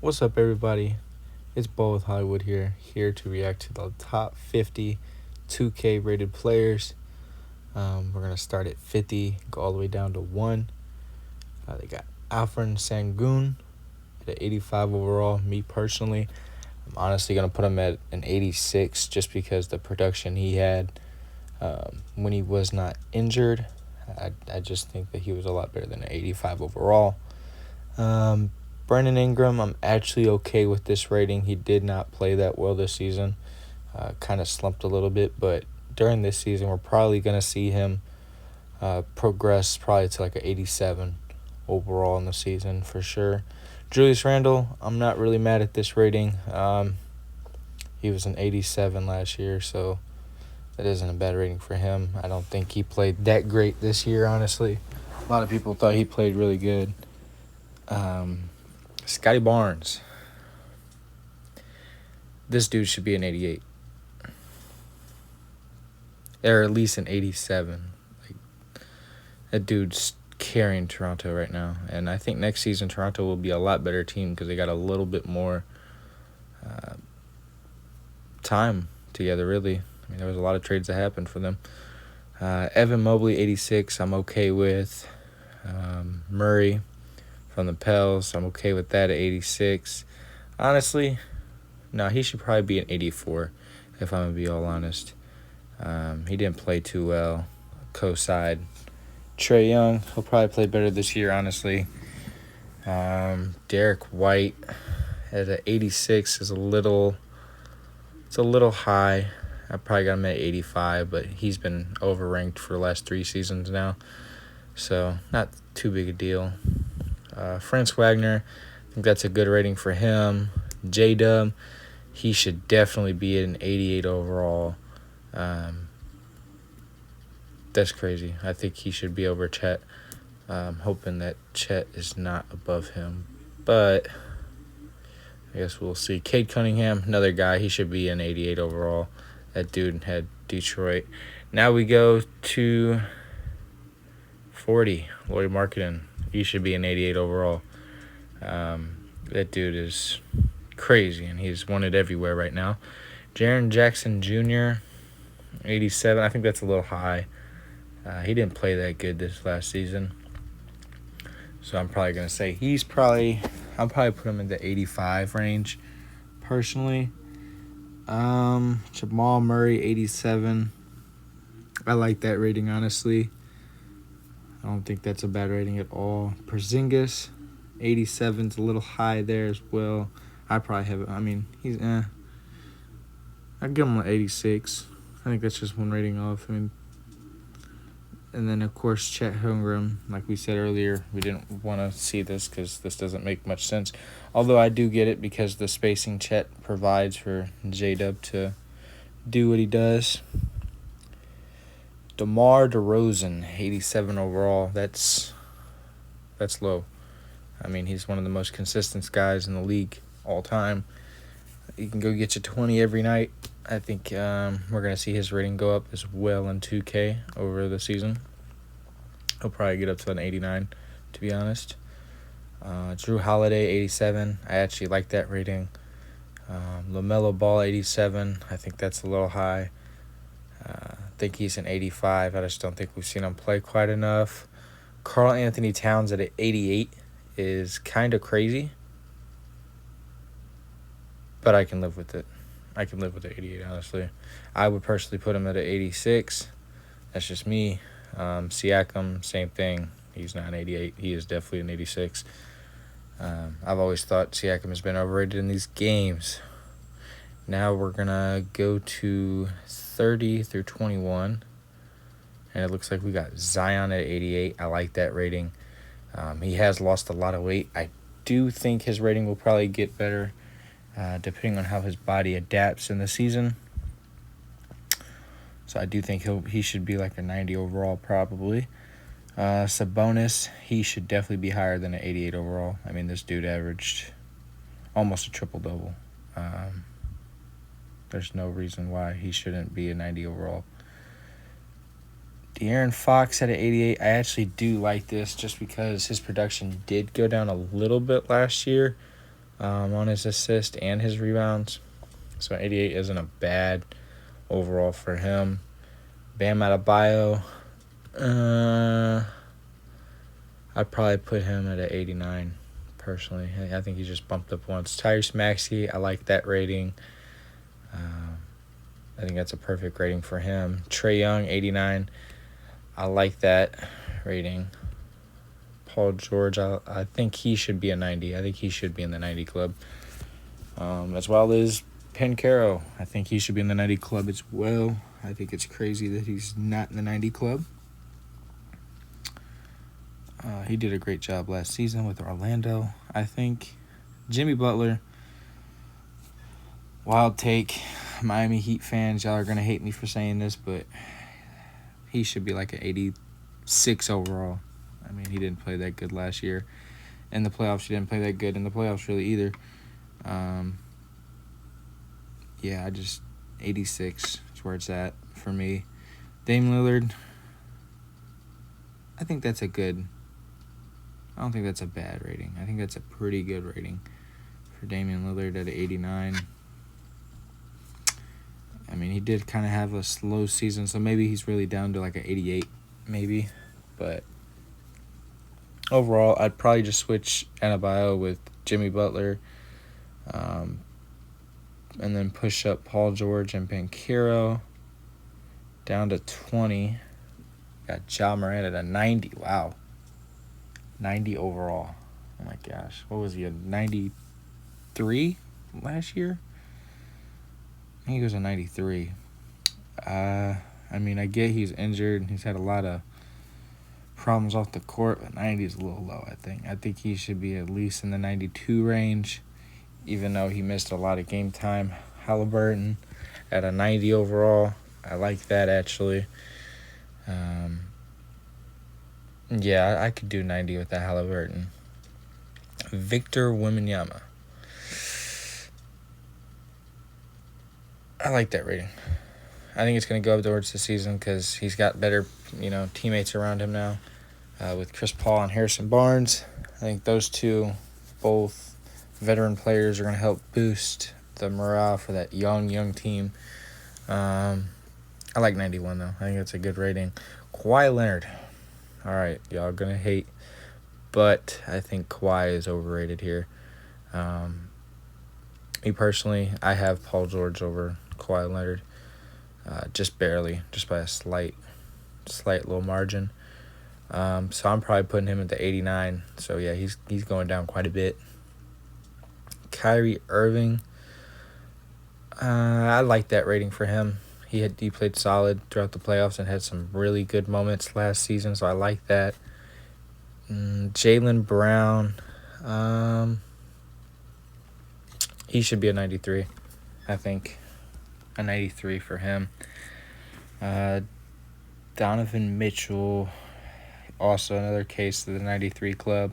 What's up, everybody? It's Bo with Hollywood here to react to the top 50 2K rated players. We're going to start at 50, go all the way down to 1. They got Alfred Sangoon at 85 overall. Me personally, I'm honestly going to put him at an 86 just because the production he had when he was not injured. I just think that he was a lot better than an 85 overall. Brandon Ingram, I'm actually okay with this rating. He did not play that well this season. Kind of slumped a little bit, but during this season, we're probably going to see him progress probably to like an 87 overall in the season for sure. Julius Randle, I'm not really mad at this rating. He was an 87 last year, so that isn't a bad rating for him. I don't think he played that great this year, honestly. A lot of people thought he played really good. Scotty Barnes. This dude should be an 88. Or at least an 87. That dude's carrying Toronto right now. And I think next season Toronto will be a lot better team because they got a little bit more time together, really. I mean, there was a lot of trades that happened for them. Evan Mobley, 86, I'm okay with. Murray from the Pels, I'm okay with that at 86. Honestly, no, he should probably be an 84, if I'm going to be all honest. He didn't play too well. Co-side. Trae Young, he'll probably play better this year, honestly. Derek White at an 86 is a little high. I probably got him at 85, but he's been overranked for the last 3 seasons now. So, not too big a deal. Franz Wagner, I think that's a good rating for him. J-Dub, he should definitely be at an 88 overall. That's crazy. I think he should be over Chet. I'm hoping that Chet is not above him. But I guess we'll see. Cade Cunningham, another guy. He should be an 88 overall. That dude had Detroit. Now we go to 40. Lloyd Marketing. He should be an 88 overall. That dude is crazy, and he's wanted everywhere right now. Jaren Jackson Jr., 87. I think that's a little high. He didn't play that good this last season. So I'm probably going to say I'll probably put him in the 85 range, personally. Jamal Murray, 87. I like that rating, honestly. I don't think that's a bad rating at all. Porzingis, 87 is a little high there as well. I probably have it. I mean, he's I'd give him an 86. I think that's just one rating off. I mean, and then, of course, Chet Holmgren, like we said earlier, we didn't want to see this because this doesn't make much sense. Although I do get it because the spacing Chet provides for J-Dub to do what he does. DeMar DeRozan, 87 overall. That's low. I mean, he's one of the most consistent guys in the league all time. He can go get you 20 every night. I think we're going to see his rating go up as well in 2K over the season. He'll probably get up to an 89, to be honest. Drew Holiday, 87. I actually like that rating. LaMelo Ball, 87. I think that's a little high. I think he's an 85. I just don't think we've seen him play quite enough. Karl Anthony Towns at 88 is kind of crazy, but I can live with it. I can live with the 88, honestly. I would personally put him at an 86. That's just me. Siakam, same thing. He's not an 88. He is definitely an 86. I've always thought Siakam has been overrated in these games. Now we're going to go to 30 through 21. And it looks like we got Zion at 88. I like that rating. He has lost a lot of weight. I do think his rating will probably get better depending on how his body adapts in the season. So I do think he should be like a 90 overall probably. Sabonis, he should definitely be higher than an 88 overall. I mean, this dude averaged almost a triple-double. There's no reason why he shouldn't be a 90 overall. De'Aaron Fox at an 88. I actually do like this just because his production did go down a little bit last year. on his assist and his rebounds. So 88 isn't a bad overall for him. Bam Adebayo, I'd probably put him at an 89, personally. I think he just bumped up once. Tyrese Maxey, I like that rating. I think that's a perfect rating for him. Trae Young, 89. I like that rating. Paul George, I think he should be a 90. I think he should be in the 90 club. As well as Pancaro. I think he should be in the 90 club as well. I think it's crazy that he's not in the 90 club. He did a great job last season with Orlando. I think Jimmy Butler, wild take. Miami Heat fans, y'all are going to hate me for saying this, but he should be like an 86 overall. I mean, he didn't play that good last year. In the playoffs, he didn't play that good in the playoffs really either. Yeah, 86 is where it's at for me. Dame Lillard, I think that's I don't think that's a bad rating. I think that's a pretty good rating for Damian Lillard at 89. I mean, he did kind of have a slow season, so maybe he's really down to like an 88, maybe. But overall, I'd probably just switch Adebayo with Jimmy Butler, and then push up Paul George and Banchero down to 20. Got Ja Morant at a 90. Wow. 90 overall. Oh my gosh. What was he, a 93 last year? I think he was a 93. I mean, I get he's injured. He's had a lot of problems off the court, but 90 is a little low, I think. I think he should be at least in the 92 range, even though he missed a lot of game time. Halliburton at a 90 overall. I like that, actually. Yeah, I could do 90 with that Halliburton. Victor Wembanyama. I like that rating. I think it's going to go up towards the season because he's got better, teammates around him now with Chris Paul and Harrison Barnes. I think those two, both veteran players, are going to help boost the morale for that young team. I like 91, though. I think it's a good rating. Kawhi Leonard. All right, y'all going to hate, but I think Kawhi is overrated here. Me personally, I have Paul George over Kawhi Leonard, just barely, just by a slight little margin. So I'm probably putting him at the 89. So yeah, he's going down quite a bit. Kyrie Irving, I like that rating for him. He played solid throughout the playoffs and had some really good moments last season, so I like that. Jaylen Brown, he should be a 93, I think. A 93 for him. Donovan Mitchell, also another case of the 93 club.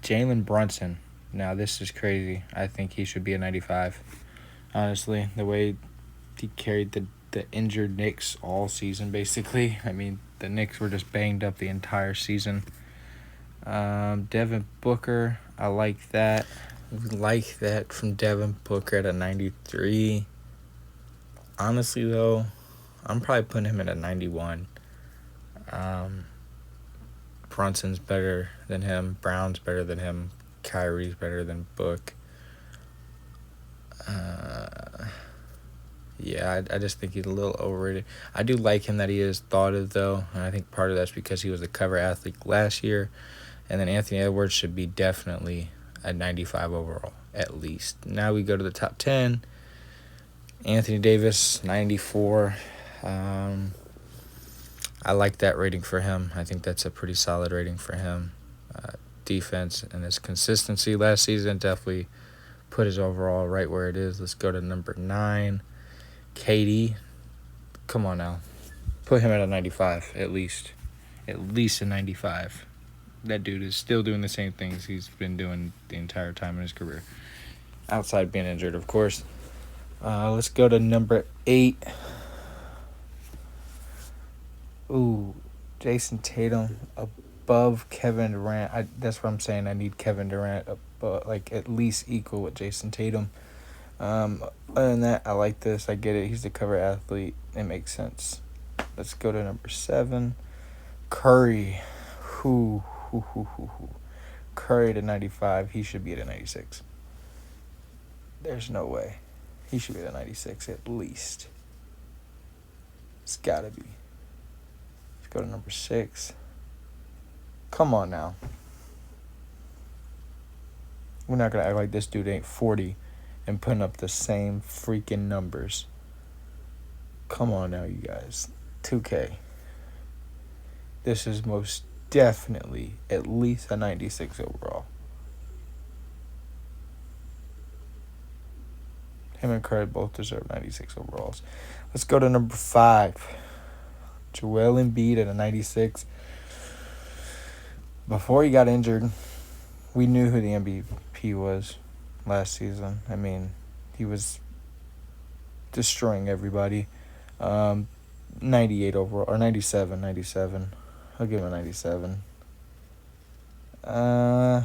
Jalen Brunson, now this is crazy. I think he should be a 95. Honestly, the way he carried the injured Knicks all season, basically. I mean, the Knicks were just banged up the entire season. Devin Booker, I like that. Like that from Devin Booker at a 93. Honestly, though, I'm probably putting him at a 91. Brunson's better than him. Brown's better than him. Kyrie's better than Book. Yeah, I just think he's a little overrated. I do like him that he is thought of, though, and I think part of that's because he was a cover athlete last year. And then Anthony Edwards should be definitely a 95 overall, at least. Now we go to the top 10. Anthony Davis, 94. I like that rating for him. I think that's a pretty solid rating for him. Defense and his consistency last season definitely put his overall right where it is. Let's go to number 9. KD, come on now. Put him at a 95, at least. At least a 95. That dude is still doing the same things he's been doing the entire time in his career. Outside being injured, of course. Let's go to number 8. Ooh, Jason Tatum above Kevin Durant. That's what I'm saying. I need Kevin Durant but like at least equal with Jason Tatum. Other than that, I like this. I get it. He's the cover athlete. It makes sense. Let's go to number 7. Curry. Who. Curry at a 95. He should be at a 96. There's no way. He should be at a 96 at least. It's gotta be. Let's go to number 6. Come on now. We're not gonna act like this dude ain't 40 and putting up the same freaking numbers. Come on now, you guys. 2K. This is most definitely at least a 96 overall. Him and Curry both deserve 96 overalls. Let's go to number 5. Joel Embiid at a 96. Before he got injured, we knew who the MVP was last season. I mean, he was destroying everybody. 98 overall, or 97. I'll give him a 97. I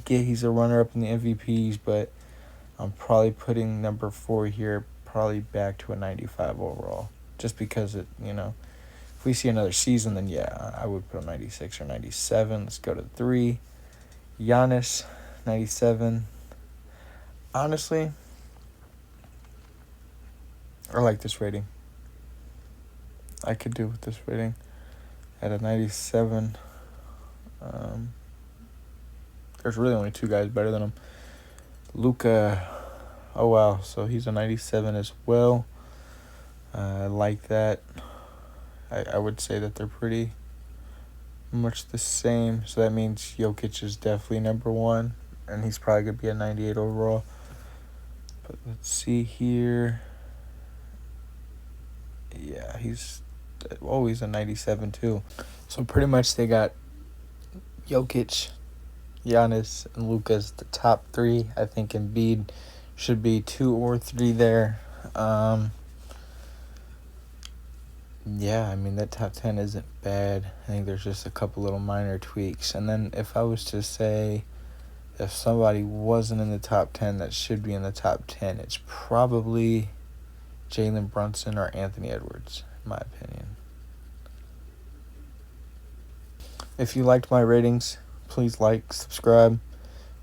get he's a runner-up in the MVPs, but I'm probably putting number 4 here, probably back to a 95 overall. Just because if we see another season, then yeah, I would put a 96 or 97. Let's go to 3. Giannis, 97. Honestly, I like this rating. I could do with this rating at a 97. There's really only 2 guys better than him. Luka, oh wow, so he's a 97 as well. I like that. I would say that they're pretty much the same. So that means Jokic is definitely number 1, and he's probably going to be a 98 overall. But let's see here. Yeah, he's always a 97 too. So pretty much they got Jokic, Giannis, and Luka as the top 3. I think Embiid should be 2 or 3 there. Yeah, I mean, that top 10 isn't bad. I think there's just a couple little minor tweaks. And then if I was to say if somebody wasn't in the top 10 that should be in the top 10, it's probably Jalen Brunson or Anthony Edwards, in my opinion. If you liked my ratings, please like, subscribe,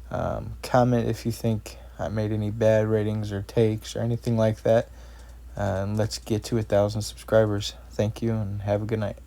comment if you think I made any bad ratings or takes or anything like that. And let's get to 1,000 subscribers. Thank you and have a good night.